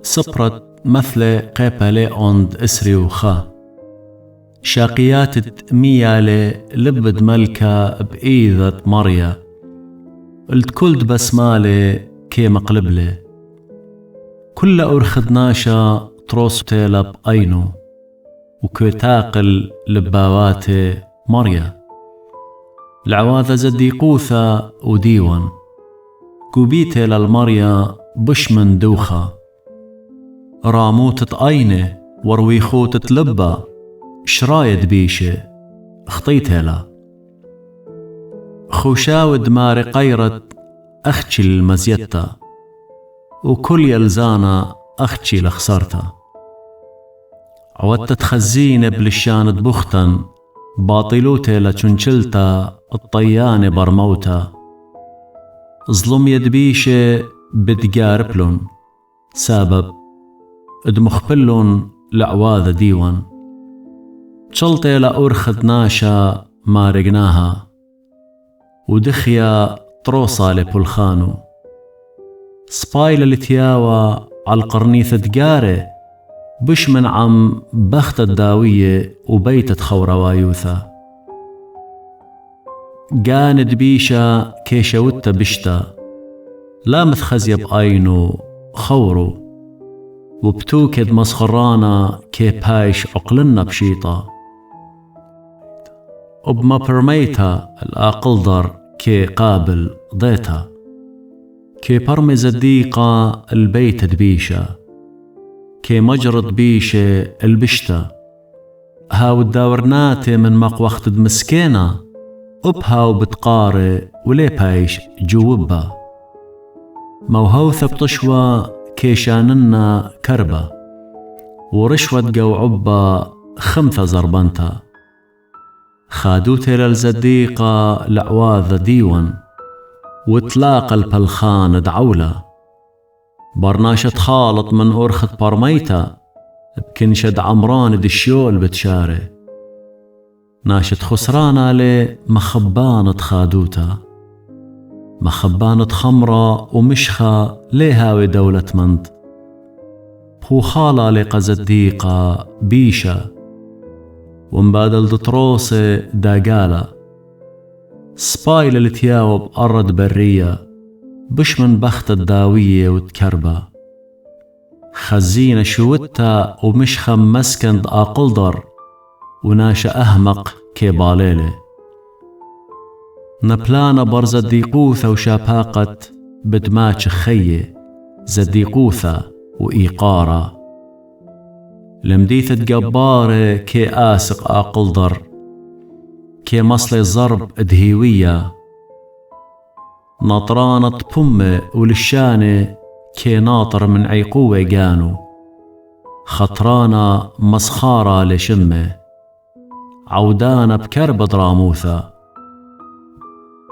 سبرت مثل قيبالي اوند اسري وخا شاقيات ميالي لبد ملكة بإيذة مريا التكلد بسمالي كي مقلبلي كل أرخدناشا تروس تيلب أينو وكتاقل لباواتي مريا العواذة زديقوثة وديوان كوبيتي للمريا بش من دوخة راموتة أينه ورويخوتة لبا شرايد بيشي اخطيتها خوشاود ماري قيرت أختشي المزيتا وكل يلزانا أختشي لخسرتا عودت تخزين بلشانة بختن باطلوتي لچنشلتا الطيان برموتا ظلم يدبيشي بدقاربلن سبب ادمخبلن لعواذ ديوان شلطي لأرخد ناشا ما رقناها ودخيا طروصة لبلخانو سبايل التياوى عالقرنيثة دقاري بش من عم بخت الداوية وبيتة خوروايوثا قاند بيشا كيشوتا بشتا لا متخزي بأينو خورو وبتوكد مسخرانا كي بايش عقلنا بشيطة وبما برميتا الأقلدر كي قابل ضيتا كي برمز الديقة البيت دبيشة كي مجرد بيشة البشتا هاو الداورناتي من مقوخت مسكينة وبهاو بتقاري ولي بايش جوبا موهوثة بتشوى كيشاننا كربة ورشوة جو عبا خمثة زربنتا خادوتي للزديقة لعواذ ديوان وتلاقى البلخان دعولة برناشة خالط من أرخت برميتا بكنشد عمران دشيول بتشاري ناشد خسرانا لي مخبانة خادوتا مخبانة خمرة ومشخة ليهاوي دولة منت بخوخالة لقزديقة بيشة ومبادل دطروسي داقالة سبايل التياوب أرد برية بش من بخت الداوية وتكربة خزينة شوتا ومشخة مسكن أقلدر وناشا أهمق كيباليلي نبلانا برز الديقوثة وشاباقة بدماش خيه زديقوثة وإيقارة لمديثة جبارة كي آسق أقلدر كي مصلي ضرب دهيوية نطرانة بمة ولشانة كي ناطر من عيقوة جانو خطرانة مسخارة لشمة عودانة بكرب دراموثة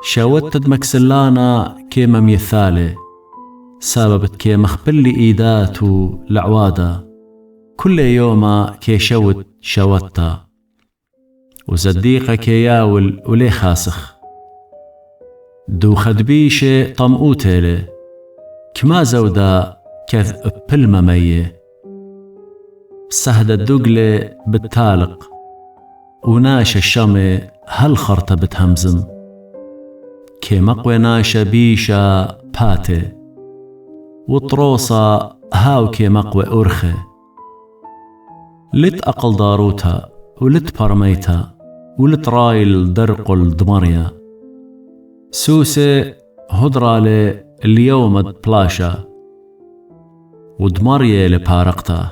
شاوتت مكسلانا كيما ميثالي سببت كي مخبلي إيداتو لعوادة كل يوم كي شوتا وزديقة كي ياول ولي خاسخ دو خدبيشة طمؤوتيلي كما زودا كذ بلمة مية سهد الدقلة بالتالق وناشا الشمي هالخرطة بتهمزم كي مقوي ناشا بيشا باتي وطروسة هاو كي مقوي أرخي لت أقل داروتا ولت برميتا ولت رايل درقل دمريا سوسي هدرالي اليوم بلاشا ودمريا لبارقتا